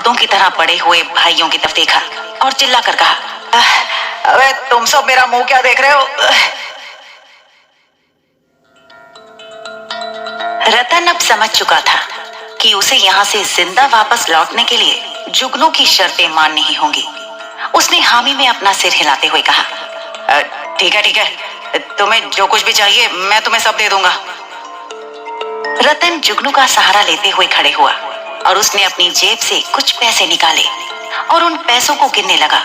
मुर्दों की तरह पड़े हुए भाइयों की तरफ देखा और चिल्ला कर कहा, अबे तुम सब मेरा मुंह क्या देख रहे हो? रतन अब समझ चुका था कि उसे यहाँ से जिंदा वापस लौटने के लिए जुगनू की शर्तें माननी ही होंगी। उसने हामी में अपना सिर हिलाते हुए कहा, ठीक है, तुम्हें जो कुछ भी चाहिए मैं तुम्हें सब दे दूंगा। रतन जुगनू का सहारा लेते हुए खड़े हुआ और उसने अपनी जेब से कुछ पैसे निकाले और उन पैसों को गिनने लगा।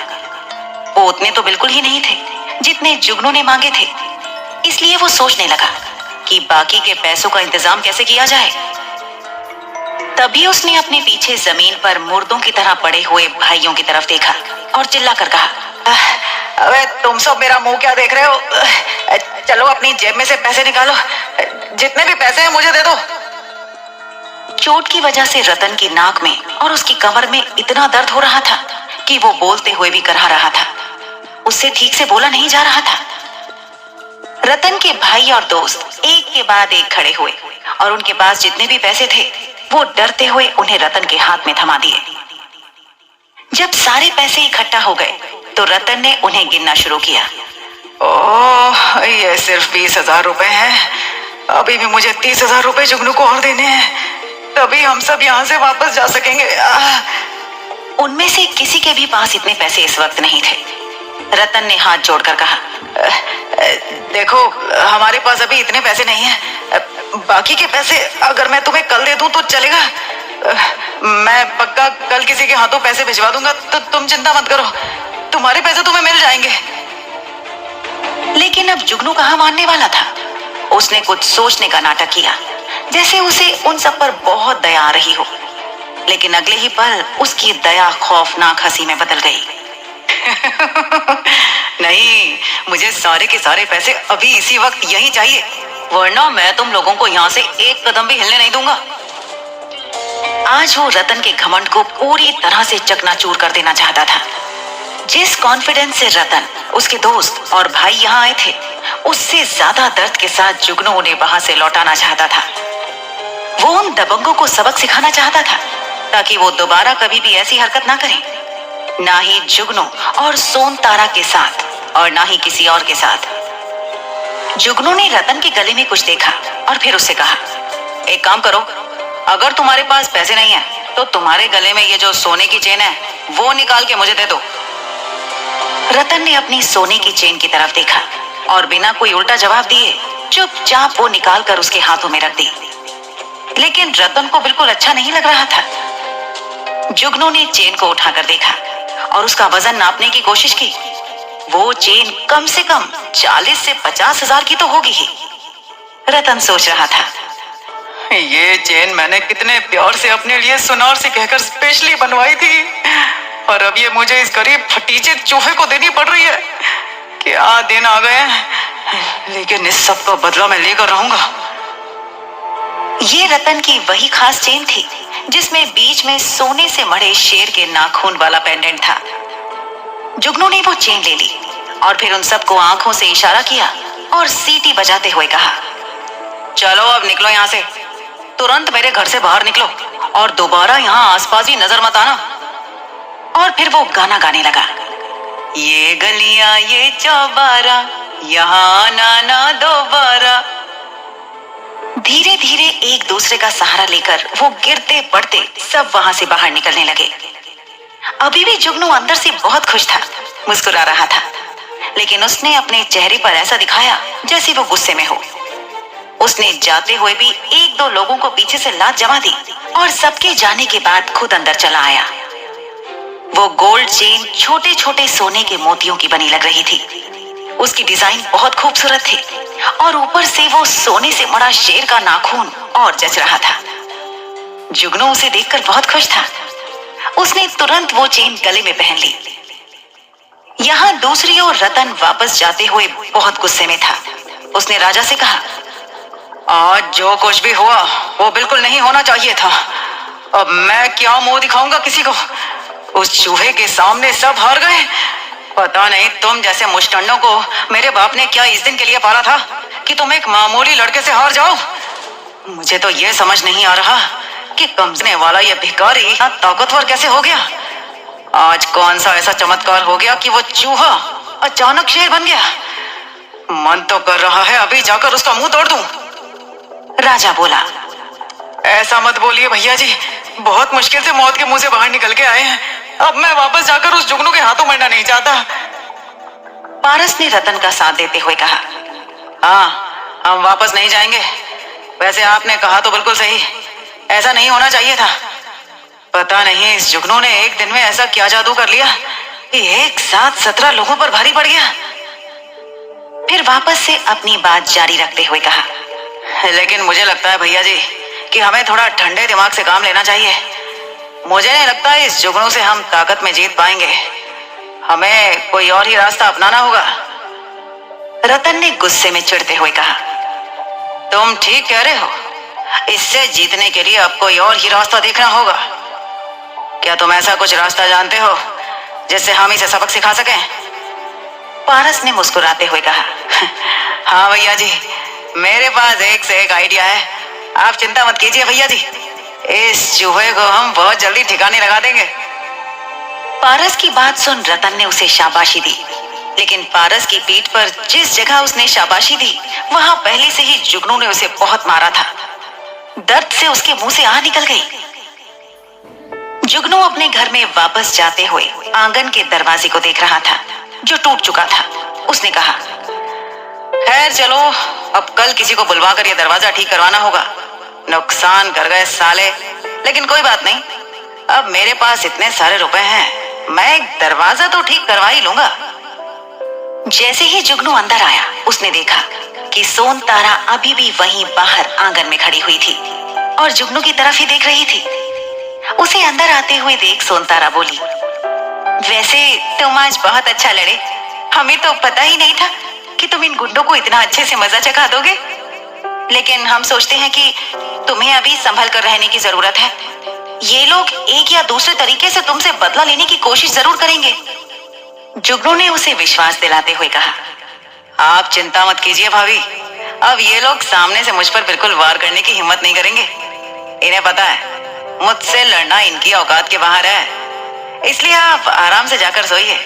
वो उतने तो बिल्कुल ही नहीं थे जितने जुगनू ने मांगे थे, इसलिए वो सोचने लगा कि बाकी के पैसों का इंतजाम कैसे किया जाए। तभी उसने अपने पीछे जमीन पर मुर्दों की तरह पड़े हुए भाइयों की तरफ देखा और चिल्ला कर कहा, अबे तुम सब मेरा मुंह क्या देख रहे हो? चलो अपनी जेब में से पैसे निकालो, जितने भी पैसे हैं मुझे दे दो। चोट की वजह से रतन की नाक में और उसकी कमर में इतना दर्द हो रहा था कि वो बोलते हुए भी करहा रहा था। उससे ठीक से बोला नहीं जा रहा था। रतन के भाई और दोस्त एक के बाद एक खड़े हुए और उनके पास जितने भी पैसे थे वो डरते हुए उन्हें रतन के हाथ में थमा दिए। जब सारे पैसे इकट्ठा हो गए तो रतन ने उन्हें गिनना शुरू किया। ओह, ये सिर्फ 20,000 रुपए हैं। अभी भी मुझे 30,000 रुपए जुगनू को और देने हैं, तभी हम सब यहाँ से वापस जा सकेंगे। उनमें से किसी के भी पास इतने पैसे इस वक्त नहीं थे। रतन ने हाथ जोड़कर कहा, देखो हमारे पास अभी इतने पैसे नहीं हैं। बाकी के पैसे अगर मैं तुम्हें कल दे दूं तो चलेगा? मैं पक्का कल किसी के हाथों पैसे भिजवा दूंगा, तो तुम चिंता मत करो, तुम्हारे पैसे तुम्हें मिल जाएंगे। लेकिन अब जुगनू कहाँ मानने वाला था। उसने कुछ सोचने का नाटक किया, जैसे उसे उन सब पर बहुत दया आ रही हो। लेकिन अगले ही पल उसकी दया खौफनाक हंसी में बदल गई। नहीं, मुझे सारे के सारे पैसे अभी इसी वक्त यही चाहिए, वरना मैं तुम लोगों को यहाँ से एक कदम भी हिलने नहीं दूंगा। आज वो रतन के घमंड को पूरी तरह से चकनाचूर कर देना चाहता था। जिस कॉन्फिडेंस से रतन, उसके दोस्त और भाई यहाँ आए थे, उससे ज्यादा दर्द के साथ जुगनू उन्हें वहां से लौटाना चाहता था। वो उन दबंगों को सबक सिखाना चाहता था ताकि वो दोबारा कभी भी ऐसी हरकत ना करें, ना ही जुगनू और सोन तारा के साथ और ना ही किसी और के साथ। जुगनू ने रतन के गले में कुछ देखा और फिर उससे कहा, एक काम करो, अगर तुम्हारे पास पैसे नहीं है तो तुम्हारे गले में ये जो सोने की चेन है वो निकाल के मुझे दे दो। रतन ने अपनी सोने की चेन की तरफ देखा और बिना कोई उल्टा जवाब दिए चुपचाप वो निकाल कर उसके हाथों में रख दी। लेकिन रतन को बिल्कुल अच्छा नहीं लग रहा था। जुगनू ने चेन को उठाकर देखा और उसका वजन नापने की कोशिश की। वो चेन कम से कम 40 से 50,000 की तो होगी ही। रतन सोच रहा था, ये चेन मैंने कितने प्यार से अपने लिए सुनार से कहकर स्पेशली बनवाई थी, और अब ये मुझे इस गरीब फटीचे चूहे को देनी पड़ रही है। क्या दिन आ गए, लेकिन इस सब का बदला मैं लेकर रहूंगा। ये रतन की वही खास चेन थी जिसमें बीच में सोने से मढ़े शेर के नाखून वाला पेंडेंट था। जुगनू ने वो चेन ले ली और फिर उन सबको आंखों से इशारा किया और सीटी बजाते हुए कहा, चलो अब निकलो यहाँ से, तुरंत मेरे घर से बाहर निकलो और दोबारा यहाँ आसपास ही नजर मत आना। और फिर वो गाना गाने लगा, ये गलियां ये चौबारा, यहाँ आना ना दोबारा। धीरे धीरे एक दूसरे का सहारा लेकर वो गिरते पड़ते सब वहां से बाहर निकलने लगे। अभी भी जुगनू अंदर से बहुत खुश था, मुस्कुरा रहा था, लेकिन उसने अपने चेहरे पर ऐसा दिखाया जैसे वो गुस्से में हो। उसने जाते हुए भी एक दो लोगों को पीछे से लात जमा दी और सबके जाने के बाद खुद अंदर चला आया। वो गोल्ड चेन छोटे छोटे सोने के मोतियों की बनी लग रही थी। उसकी डिजाइन बहुत खूबसूरत थी और ऊपर से वो सोने से मड़ा शेर का नाखून और जच रहा था। जुगनू उसे देखकर बहुत खुश था। उसने तुरंत वो चेन गले में पहन ली। यहाँ दूसरी ओर रतन वापस जाते हुए बहुत गुस्से में था। उसने राजा से कहा, आज जो कुछ भी हुआ वो बिल्कुल नहीं होना चाहिए था। अब मैं क्या मुंह दिखाऊंगा किसी को? उस चूहे के सामने सब हार गए। पता नहीं तुम जैसे मुष्टंडों को मेरे बाप ने क्या इस दिन के लिए पाला था कि तुम एक मामूली लड़के से हार जाओ। मुझे तो ये समझ नहीं आ रहा कि कमजने वाला ये भिखारी इतना ताकतवर कैसे हो गया। आज कौन सा ऐसा चमत्कार हो गया कि वो चूहा अचानक शेर बन गया। मन तो कर रहा है अभी जाकर उसका मुंह तोड़ दूं। राजा बोला, ऐसा मत बोलिए भैया जी, बहुत मुश्किल से मौत के मुंह से बाहर निकल के आए हैं। अब मैं वापस जाकर उस जुगनू के हाथों मरना नहीं चाहता। पारस ने रतन का साथ देते हुए कहा, हाँ, हम वापस नहीं जाएंगे। वैसे आपने कहा तो बिल्कुल सही, ऐसा नहीं होना चाहिए था। पता नहीं इस जुगनू ने एक दिन में ऐसा क्या जादू कर लिया कि एक साथ 17 लोगों पर भारी पड़ गया। फिर वापस से अपनी बात जारी रखते हुए कहा, लेकिन मुझे लगता है भैया जी कि हमें थोड़ा ठंडे दिमाग से काम लेना चाहिए। मुझे नहीं लगता इस जुगनू से हम ताकत में जीत पाएंगे। हमें कोई और ही रास्ता अपनाना होगा। रतन ने गुस्से में चिढ़ते हुए कहा, तुम ठीक कह रहे हो, इससे जीतने के लिए अब कोई और ही रास्ता देखना होगा। क्या तुम ऐसा कुछ रास्ता जानते हो जिससे हम इसे सबक सिखा सकें? पारस ने मुस्कुराते हुए कहा, हाँ भैया जी, मेरे पास एक से एक आइडिया है। आप चिंता मत कीजिए भैया जी, इस चूहे को हम बहुत जल्दी ठिकाने लगा देंगे। पारस की बात सुन रतन ने उसे शाबाशी दी, लेकिन पारस की पीठ पर जिस जगह उसने शाबाशी दी वहां पहले से ही जुगनू ने उसे बहुत मारा था। दर्द से उसके मुंह से आह निकल गई। जुगनू अपने घर में वापस जाते हुए आंगन के दरवाजे को देख रहा था जो टूट चुका था। उसने कहा, खैर चलो, अब कल किसी को बुलवा कर यह दरवाजा ठीक करवाना होगा। नुकसान कर गए साले, लेकिन कोई बात नहीं, अब मेरे पास इतने सारे रुपए हैं, मैं एक दरवाजा तो ठीक करवा ही लूंगा। जैसे ही जुगनू अंदर आया उसने देखा कि सोन तारा अभी भी वहीं बाहर आंगन में खड़ी हुई थी और जुगनू की तरफ ही देख रही थी। उसे अंदर आते हुए देख सोन तारा बोली, वैसे तुम आज बहुत अच्छा लड़े, हमें तो पता ही नहीं था कि तुम इन गुंडों को इतना अच्छे से मजा चखा दोगे। लेकिन हम सोचते हैं कि तुम्हें अभी संभल कर रहने की जरूरत है। ये लोग एक या दूसरे तरीके से तुमसे बदला लेने की कोशिश जरूर करेंगे। जुगनू ने उसे विश्वास दिलाते हुए कहा, आप चिंता मत कीजिए भाभी, अब ये लोग सामने से मुझ पर बिल्कुल वार करने की हिम्मत नहीं करेंगे। इन्हें पता है मुझसे लड़ना इनकी औकात के बाहर है, इसलिए आप आराम से जाकर सोइए।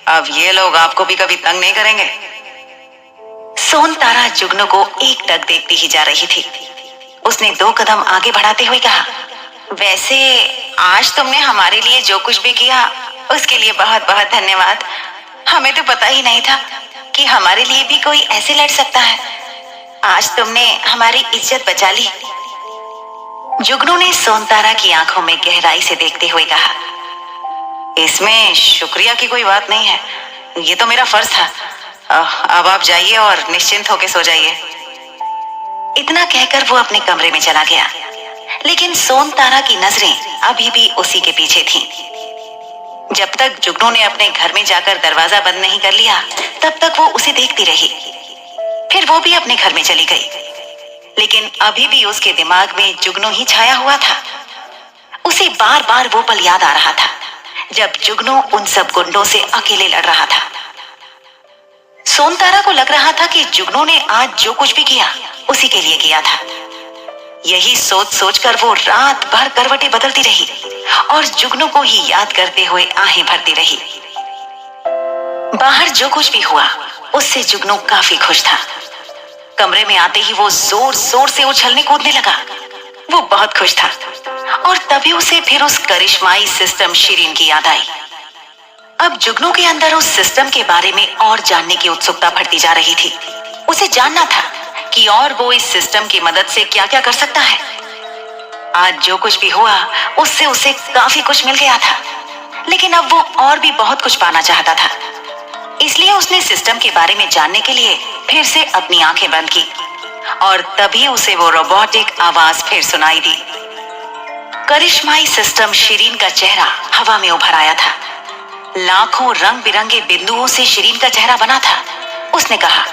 अब ये लोग आपको भी कभी तंग नहीं करेंगे। सोन तारा जुगनू को एक टक देखती ही जा रही थी। उसने 2 कदम आगे बढ़ाते हुए कहा, वैसे आज तुमने हमारे लिए जो कुछ भी किया उसके लिए बहुत बहुत धन्यवाद। हमें तो पता ही नहीं था कि हमारे लिए भी कोई ऐसे लड़ सकता है। आज तुमने हमारी इज्जत बचा ली। जुगनू ने सोनतारा की आंखों में गहराई से देखते हुए कहा, इसमें शुक्रिया की कोई बात नहीं है, ये तो मेरा फर्ज था। अब आप जाइए और निश्चिंत होकर सो जाइए। इतना कहकर वो अपने कमरे में चला गया, लेकिन सोनतारा की नजरें अभी भी उसी के पीछे थीं। जब तक जुगनू ने अपने घर में जाकर दरवाजा बंद नहीं कर लिया, तब तक वो उसे देखती रही। फिर वो भी अपने घर में चली गई, लेकिन अभी भी उसके दिमाग में जुगनू ही छाया हुआ था। उसे बार बार वो पल याद आ रहा था जब जुगनू उन सब गुंडों से अकेले लड़ रहा था। सोनतारा को लग रहा था कि जुगनू ने आज जो कुछ भी किया उसी के लिए किया था। यही सोच सोचकर वो रात भर करवटें बदलती रही और जुगनू को ही याद करते हुए आहें भरती रही। बाहर जो कुछ भी हुआ उससे जुगनू काफी खुश था। कमरे में आते ही वो जोर जोर से उछलने कूदने लगा। वो बहुत खुश था और तभी उसे फिर उस करिश्माई सिस्टम शिरीन की याद आई। अब जुगनू के अंदर उस सिस्टम के बारे में और जानने की उत्सुकता बढ़ती जा रही थी। उसे जानना था कि और वो इस सिस्टम की मदद से क्या क्या कर सकता है। आज जो कुछ भी हुआ उससे उसे काफी कुछ मिल गया था, लेकिन अब वो और भी बहुत कुछ पाना चाहता था। इसलिए उसने सिस्टम के बारे में जानने के लिए फिर से अपनी आंखें बंद की और तभी उसे वो रोबोटिक आवाज फिर सुनाई दी। करिश्माई सिस्टम शिरीन का चेहरा हवा में उभर आया था। लाखों रंग बिरंगे बिंदुओं से शिरीन का चेहरा बना था। उसने कहा,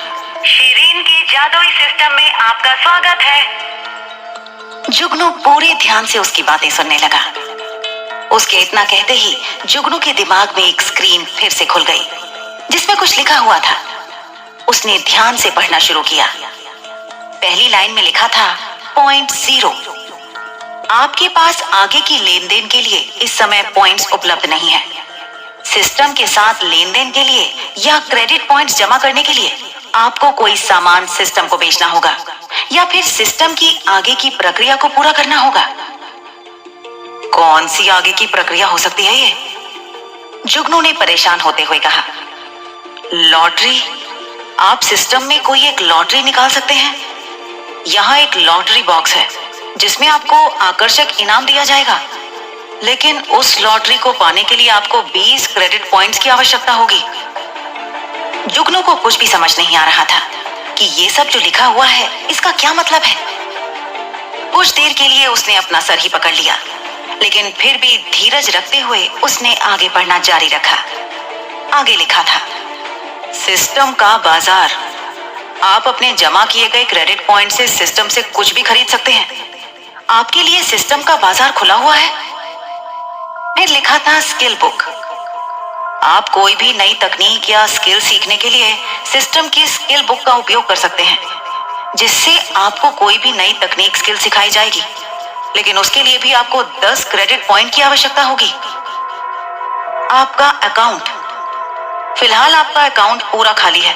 शिरीन की जादुई सिस्टम में आपका स्वागत है। जुगनू पूरे ध्यान से उसकी बातें सुनने लगा। उसके इतना कहते ही जुगनू के दिमाग में एक स्क्रीन फिर से खुल गई जिसमें कुछ लिखा हुआ था। उसने ध्यान से पढ़ना शुरू किया। पहली लाइन में लिखा था 0.0। आपके पास आगे की लेन देन के लिए इस समय पॉइंट्स उपलब्ध नहीं है। सिस्टम के साथ लेन देन के लिए या क्रेडिट पॉइंट्स जमा करने के लिए आपको कोई सामान सिस्टम को बेचना होगा या फिर सिस्टम की आगे की प्रक्रिया को पूरा करना होगा। कौन सी आगे की प्रक्रिया हो सकती है ये? जुगनू ने परेशान होते हुए कहा। लॉटरी? आप सिस्टम में कोई एक लॉटरी निकाल सकते हैं। यहाँ एक लॉटरी बॉक्स है जिसमें आपको आकर्षक इनाम दिया जाएगा, लेकिन उस लॉटरी को पाने के लिए आपको 20 क्रेडिट पॉइंट्स की आवश्यकता होगी। जुगनू को कुछ भी समझ नहीं आ रहा था कि ये सब जो लिखा हुआ है इसका क्या मतलब है। कुछ देर के लिए उसने अपना सर ही पकड़ लिया, लेकिन फिर भी धीरज रखते हुए उसने आगे बढ़ना जारी रखा। आगे लिखा था, सिस्टम का बाजार। आप अपने जमा किए गए क्रेडिट पॉइंट से सिस्टम से कुछ भी खरीद सकते हैं। आपके लिए सिस्टम का बाजार खुला हुआ है। फिर लिखा था, स्किल बुक। आप कोई भी नई तकनीक या स्किल सीखने के लिए सिस्टम की स्किल बुक का उपयोग कर सकते हैं, जिससे आपको कोई भी नई तकनीक स्किल सिखाई जाएगी, लेकिन उसके लिए भी आपको 10 क्रेडिट पॉइंट की आवश्यकता होगी। आपका अकाउंट। फिलहाल आपका अकाउंट पूरा खाली है।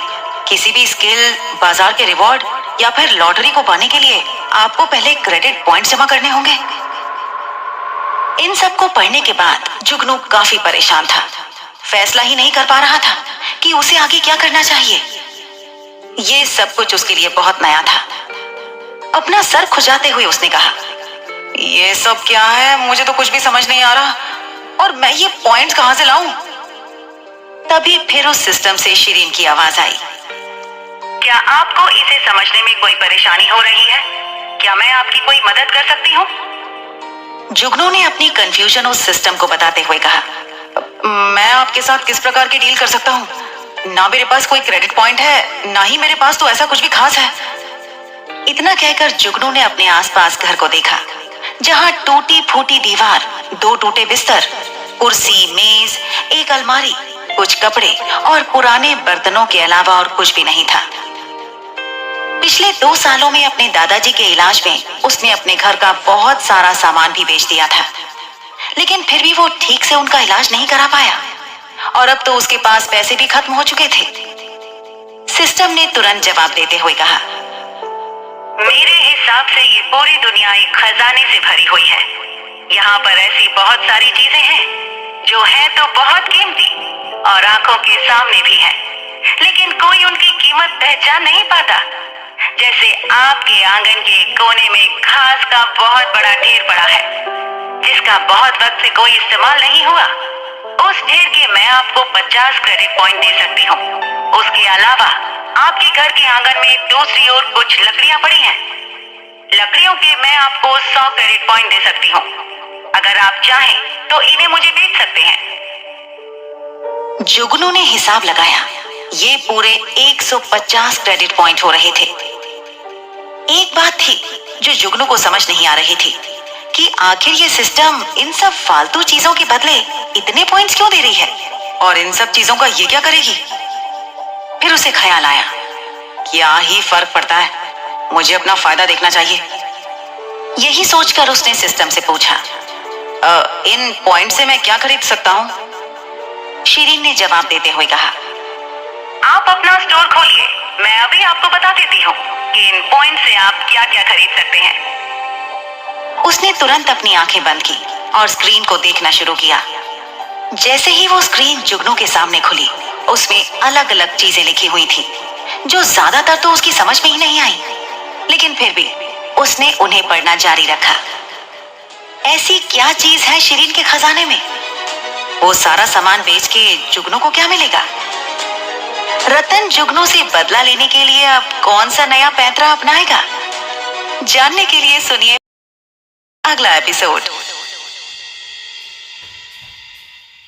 किसी भी स्किल, बाजार के रिवॉर्ड या फिर लॉटरी को पाने के लिए आपको पहले क्रेडिट पॉइंट जमा करने होंगे। इन सब को पढ़ने के बाद जुगनू काफी परेशान था। फैसला ही नहीं कर पा रहा था कि उसे आगे क्या करना चाहिए। ये सब कुछ उसके लिए बहुत नया था। अपना सर खुजाते हुए उसने कहा, ये सब क्या है? मुझे तो कुछ भी समझ नहीं आ रहा, और मैं ये पॉइंट्स कहां से लाऊं? तभी फिर उस सिस्टम से शिरीन की आवाज आई। क्या आपको इसे समझने में कोई परेशानी हो रही है? क्या मैं आपकी कोई मदद कर सकती हूँ? जुगनू ने अपनी कंफ्यूजन उस सिस्टम को बताते हुए कहा, मैं आपके साथ किस प्रकार की डील कर सकता हूँ? ना मेरे पास कोई क्रेडिट पॉइंट है, ना ही मेरे पास तो ऐसा कुछ भी खास है। इतना कहकर जुगनू ने अपने आसपास घर को देखा, जहाँ टूटी फूटी दीवार, 2 टूटे बिस्तर, कुर्सी, मेज, एक अलमारी, कुछ कपड़े और पुराने बर्तनों के अलावा और कुछ भी नहीं था। पिछले 2 सालों में अपने दादाजी के इलाज में उसने अपने घर का बहुत सारा सामान भी बेच दिया था, लेकिन फिर भी वो ठीक से उनका इलाज नहीं करा पाया, और अब तो उसके पास पैसे भी खत्म हो चुके थे। सिस्टम ने तुरंत जवाब देते हुए कहा, मेरे हिसाब से ये पूरी दुनिया एक खजाने से भरी हुई है। यहाँ पर ऐसी बहुत सारी चीजें हैं जो है तो बहुत कीमती और आंखों के सामने भी है, लेकिन कोई उनकी कीमत पहचान नहीं पाता। जैसे आपके आंगन के कोने में घास का बहुत बड़ा ढेर पड़ा है, जिसका बहुत वक्त से कोई इस्तेमाल नहीं हुआ। उस ढेर के मैं आपको 50 क्रेडिट पॉइंट दे सकती हूँ। उसके अलावा आपके घर के आंगन में दूसरी ओर कुछ लकड़ियां पड़ी हैं। लकड़ियों के मैं आपको 100 क्रेडिट पॉइंट दे सकती हूँ। अगर आप चाहें तो इन्हें मुझे बेच सकते हैं। जुगनू ने हिसाब लगाया, ये पूरे 150 क्रेडिट पॉइंट हो रहे थे। एक बात थी जो जुगनू को समझ नहीं आ रही थी कि आखिर ये सिस्टम इन सब फालतू चीजों के बदले इतने पॉइंट्स क्यों दे रही है, और इन सब चीजों का ये क्या करेगी। फिर उसे ख्याल आया, क्या ही फर्क पड़ता है, मुझे अपना फायदा देखना चाहिए। यही सोचकर उसने सिस्टम से पूछा, इन पॉइंट से मैं क्या खरीद सकता हूँ? शिरीन ने जवाब देते हुए कहा, आप अपना स्टोर खोलिए, मैं अभी आपको बता देती हूँ कि इन पॉइंट से आप क्या क्या खरीद सकते हैं। उसने तुरंत अपनी आंखें बंद की और स्क्रीन को देखना शुरू किया। जैसे ही वो स्क्रीन जुगनू के सामने खुली, उसमें अलग अलग चीजें लिखी हुई थी, जो ज्यादातर तो उसकी समझ में ही नहीं आई, लेकिन फिर भी उसने उन्हें पढ़ना जारी रखा। ऐसी क्या चीज है शिरीन के खजाने में? वो सारा सामान बेच के जुगनू को क्या मिलेगा? रतन जुगनू से बदला लेने के लिए अब कौन सा नया पैंतरा अपनाएगा? जानने के लिए सुनिए अगला एपिसोड।